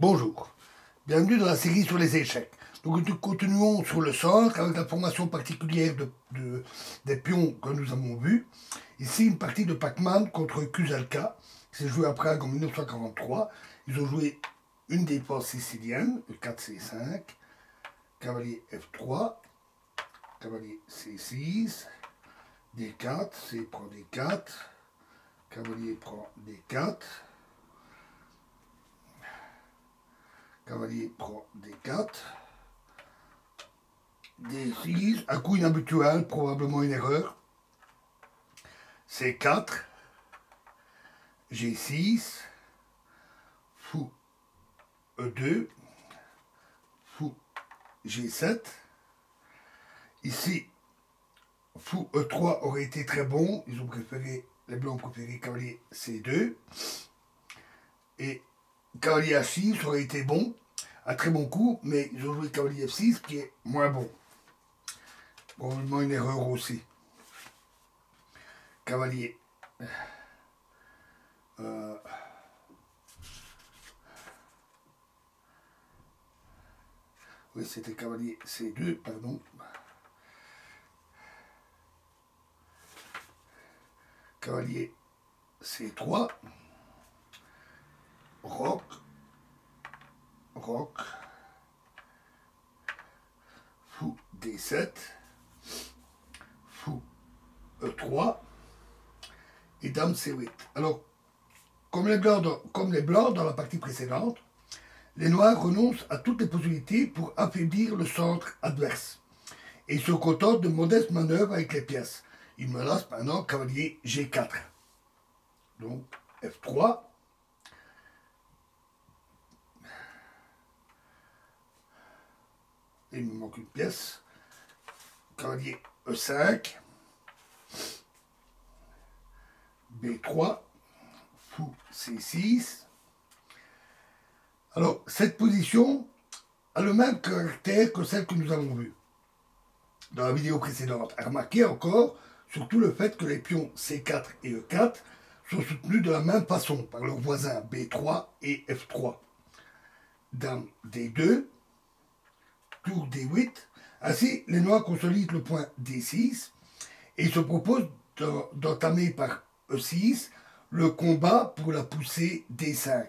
Bonjour, bienvenue dans la série sur les échecs. Donc nous continuons sur le centre avec la formation particulière des pions que nous avons vus. Ici une partie de Pac-Man contre Kuzelka, qui s'est joué à Prague en 1943. Ils ont joué une défense sicilienne, le 4C5, cavalier F3, cavalier C6, D4, C prend D4, cavalier prend D4, cavalier prend D4, D6, un coup inhabituel, probablement une erreur, C4, G6, fou E2, fou G7. Ici, fou E3 aurait été très bon, ils ont préféré, les blancs ont préféré cavalier C2. Et cavalier H6 aurait été bon, un très bon coup, mais ils ont joué cavalier F6 qui est moins bon. Probablement une erreur aussi. Cavalier. Oui, c'était cavalier C2, pardon. Cavalier C3. Roc. Roc. Fou D7. Fou E3. Et dame C8. Alors, comme les blancs dans la partie précédente, les noirs renoncent à toutes les possibilités pour affaiblir le centre adverse. Et ils se contentent de modestes manœuvres avec les pièces. Ils menacent maintenant cavalier G4. Donc F3. Il me manque une pièce. Cavalier E5. B3. Fou C6. Alors, cette position a le même caractère que celle que nous avons vue dans la vidéo précédente. Remarquez encore surtout le fait que les pions C4 et E4 sont soutenus de la même façon par leurs voisins B3 et F3. Dame D2, tour D8. Ainsi, les noirs consolident le point D6 et ils se proposent d'entamer par E6 le combat pour la poussée D5.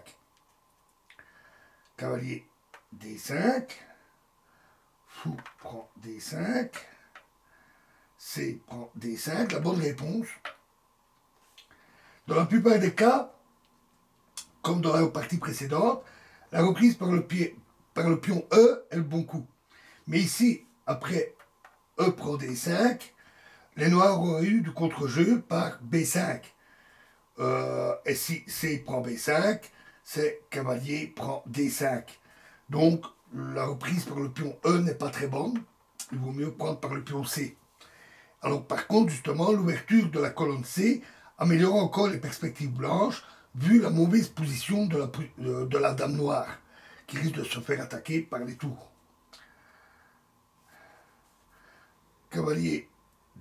Cavalier D5, fou prend D5, C prend D5, la bonne réponse. Dans la plupart des cas, comme dans la partie précédente, la reprise par le pion E est le bon coup. Mais ici, après E prend D5, les noirs auraient eu du contre-jeu par B5. Et si C prend B5, c'est cavalier prend D5. Donc, la reprise par le pion E n'est pas très bonne. Il vaut mieux prendre par le pion C. Alors, par contre, justement, l'ouverture de la colonne C améliore encore les perspectives blanches, vu la mauvaise position de la dame noire, qui risque de se faire attaquer par les tours. Cavalier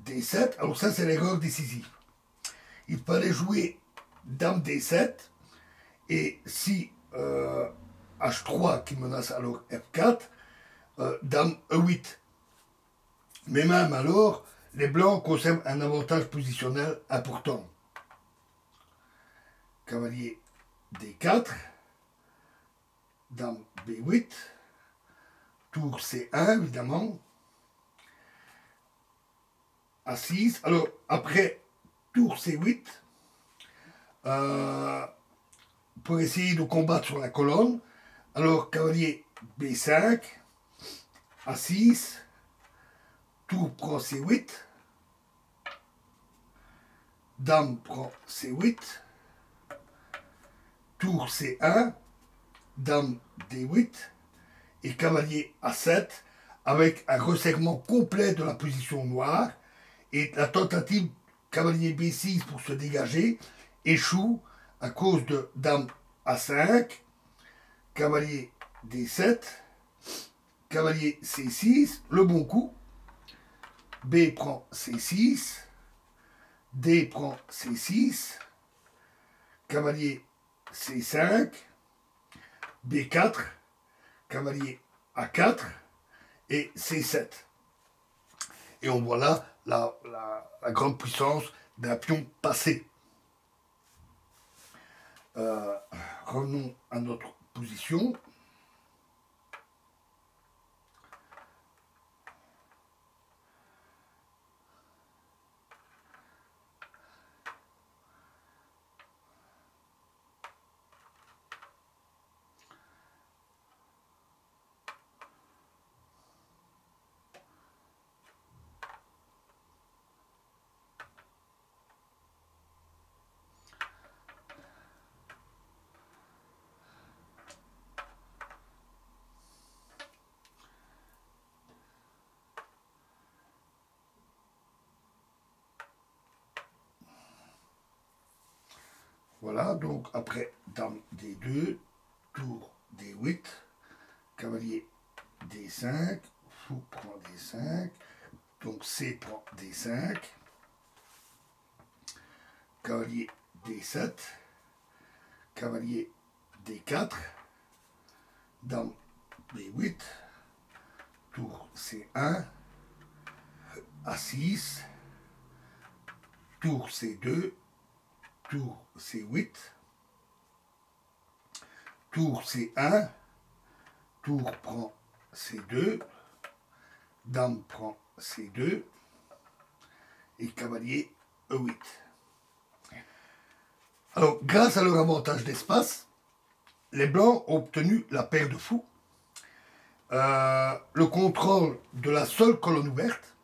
D7, alors ça, c'est l'erreur décisive. Il fallait jouer dame D7, et si H3 qui menace alors F4, dame E8. Mais même alors, les blancs conservent un avantage positionnel important. Cavalier D4, dame B8, tour C1 évidemment, A6. Alors après tour C8, pour essayer de combattre sur la colonne, alors cavalier B5, A6, tour prend C8, dame prend C8, tour C1, dame D8 et cavalier A7 avec un resserrement complet de la position noire et la tentative cavalier B6 pour se dégager échoue à cause de dame A5, cavalier D7, cavalier C6, le bon coup, B prend C6, D prend C6, cavalier C5, B4, cavalier A4 et C7. Et on voit là la grande puissance d'un pion passé. Revenons à notre position. Voilà, donc après dame D2, tour D8, cavalier D5, fou prend D5, donc C prend D5, cavalier D7, cavalier D4, dame B8, tour C1, A6, tour C2, tour C8, tour C1, tour prend C2, dame prend C2 et cavalier E8. Alors, grâce à leur avantage d'espace, les blancs ont obtenu la paire de fous, le contrôle de la seule colonne ouverte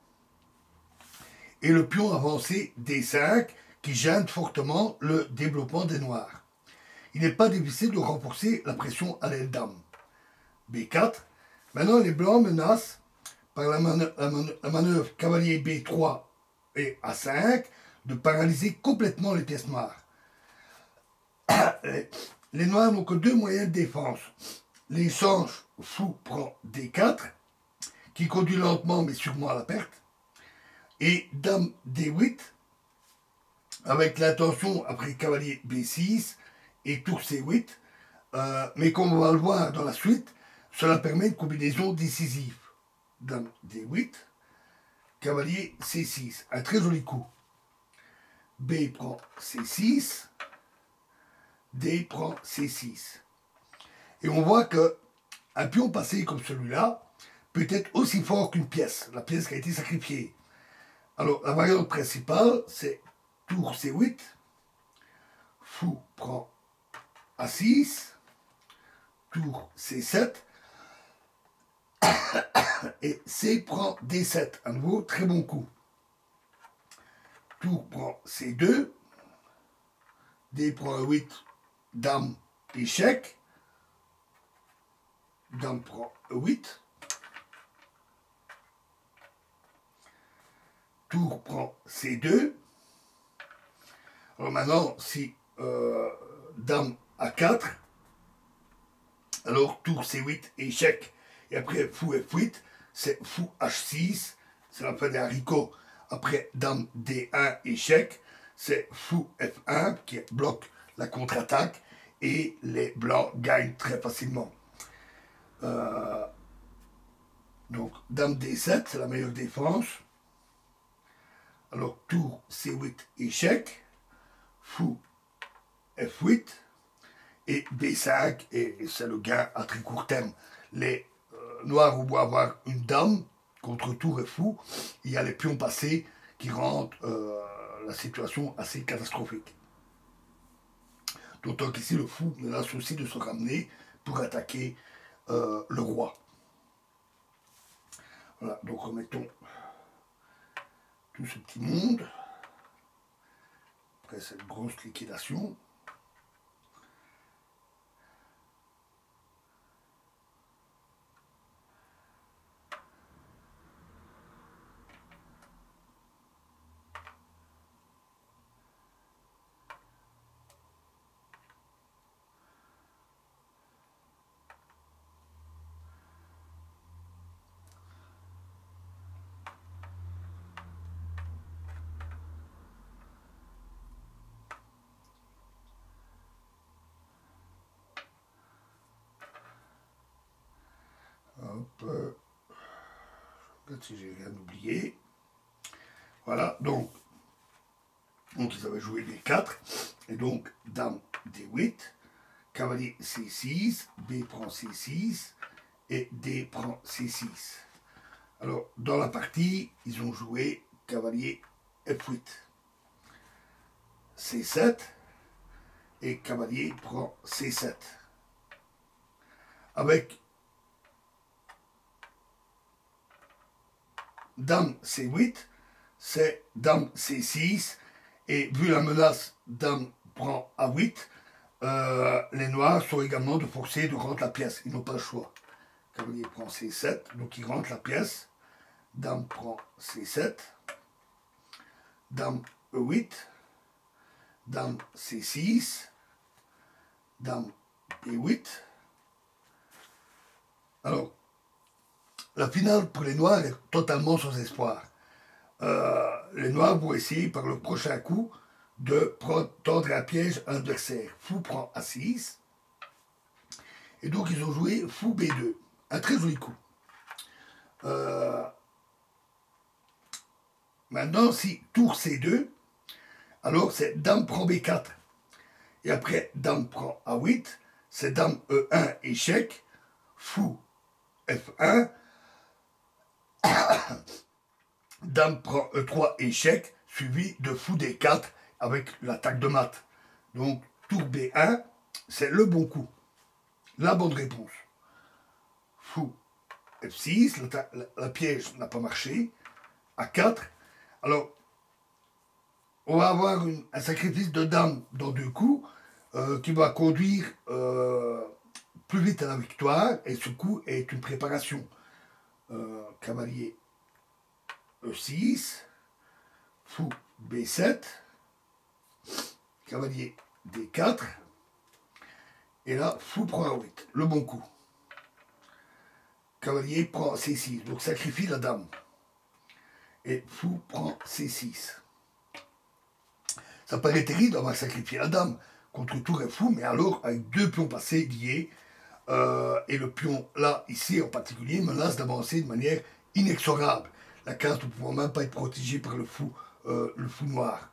et le pion avancé D5 qui gêne fortement le développement des noirs. Il n'est pas difficile de renforcer la pression à l'aile dame. B4. Maintenant, les blancs menacent par la manœuvre cavalier B3 et A5 de paralyser complètement les pièces noires. Les noirs n'ont que deux moyens de défense. L'échange fou prend D4, qui conduit lentement mais sûrement à la perte, et dame D8, avec l'intention après cavalier B6 et tour C8, mais comme on va le voir dans la suite, cela permet une combinaison décisive. Dame D8, cavalier C6, un très joli coup. B prend C6, D prend C6. Et on voit que un pion passé comme celui-là peut être aussi fort qu'une pièce, la pièce qui a été sacrifiée. Alors la variante principale, c'est tour C8, fou prend A6, tour C7, et C prend D7, à nouveau très bon coup. Tour prend C2, D prend E8, dame, échec, dame prend E8, tour prend C2. Alors maintenant, si dame A4, alors tour C8, échec, et après fou F8, c'est fou H6, c'est la fin des haricots. Après dame D1, échec, c'est fou F1 qui bloque la contre-attaque, et les blancs gagnent très facilement. Donc dame D7, c'est la meilleure défense. Alors tour C8, échec, fou F8 et B5, et c'est le gain à très court terme. Les noirs vont avoir une dame contre tour et fou, il y a les pions passés qui rendent la situation assez catastrophique. D'autant qu'ici le fou menace aussi de se ramener pour attaquer le roi. Voilà, donc remettons tout ce petit monde après cette grosse liquidation. Hop, peut-être si j'ai rien oublié. Voilà, donc ils avaient joué D4, et donc Dame D8, cavalier C6, B prend C6, et D prend C6. Alors, dans la partie, ils ont joué cavalier F8, C7, et cavalier prend C7. Avec Dame C8, c'est Dame C6, et vu la menace Dame prend A8, les noirs sont également de forcer de rendre la pièce. Ils n'ont pas le choix. Cavalier prend C7, donc il rentre la pièce. Dame prend C7. Dame E8. Dame C6. Dame B8. Alors, la finale pour les noirs est totalement sans espoir. Les noirs vont essayer par le prochain coup de tendre un piège à l'adversaire. Fou prend A6. Et donc ils ont joué Fou B2. Un très joli coup. Maintenant, si tour C2, alors c'est Dame prend B4. Et après, Dame prend A8. C'est Dame E1 échec. Fou F1. Dame prend E3 échec, suivi de Fou D4 avec l'attaque de mat. Donc, tour B1, c'est le bon coup. La bonne réponse. Fou F6, la piège n'a pas marché. A4. Alors, on va avoir un sacrifice de dame dans 2 coups qui va conduire plus vite à la victoire. Et ce coup est une préparation. Cavalier E6. Fou B7. Cavalier D4. Et là, fou prend A8. Le bon coup. Cavalier prend C6. Donc sacrifie la dame. Et fou prend C6. Ça paraît terrible d'avoir sacrifié la dame contre tour et fou, mais alors avec 2 pions passés liés, et le pion là, ici en particulier, menace d'avancer de manière inexorable. La case ne pouvant même pas être protégée par le fou noir.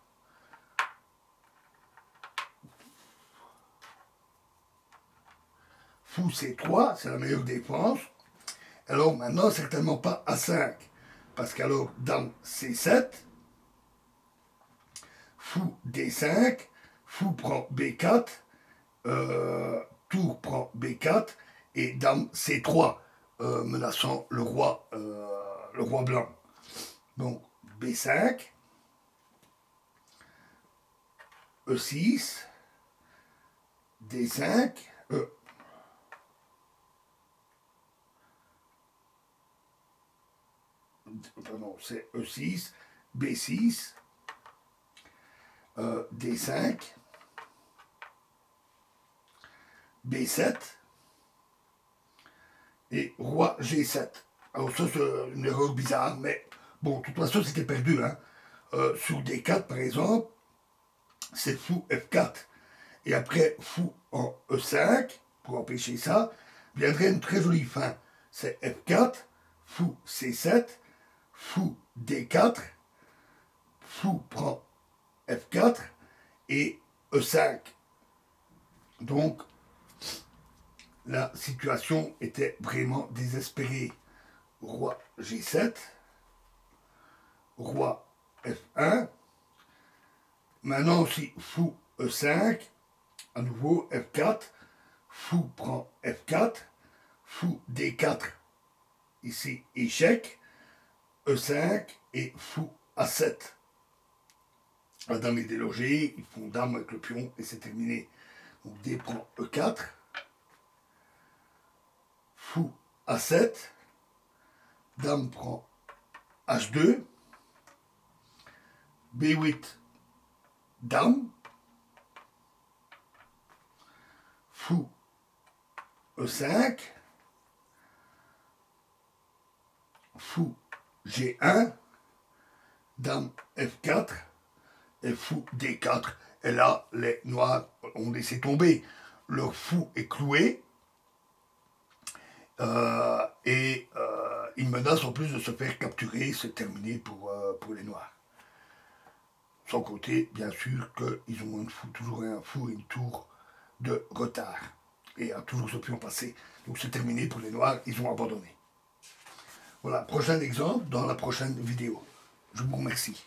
Fou C3, c'est la meilleure défense. Alors maintenant, certainement pas A5, parce qu'alors dame C7, Fou D5, Fou prend B4, Tour prend B4 et Dame C3, menaçant le roi blanc. Donc B5, E6, D5, pardon, c'est E6, B6, D5, B7 et roi G7. Alors ça c'est une erreur bizarre, mais bon, de toute façon c'était perdu. Hein. Sur D4 par exemple, c'est fou F4. Et après fou en E5, pour empêcher ça, viendrait une très jolie fin. C'est F4, fou C7, fou D4, fou prend F4 et E5. Donc, la situation était vraiment désespérée. Roi G7, roi F1. Maintenant aussi, fou E5, à nouveau F4, fou prend F4, fou D4, ici échec, E5 et fou A7. La dame est délogée, ils font dame avec le pion et c'est terminé. Donc D prend E4, fou A7, dame prend H2, B8, dame, fou E5, fou G1, dame F4 et fou D4. Et là, les noirs ont laissé tomber. Leur fou est cloué. Et ils menacent en plus de se faire capturer, c'est terminé pour les Noirs. Sans compter, bien sûr, qu'ils ont toujours un fou et une tour de retard. Et a toujours ce pion passé. Donc c'est terminé pour les Noirs, ils ont abandonné. Voilà, prochain exemple dans la prochaine vidéo. Je vous remercie.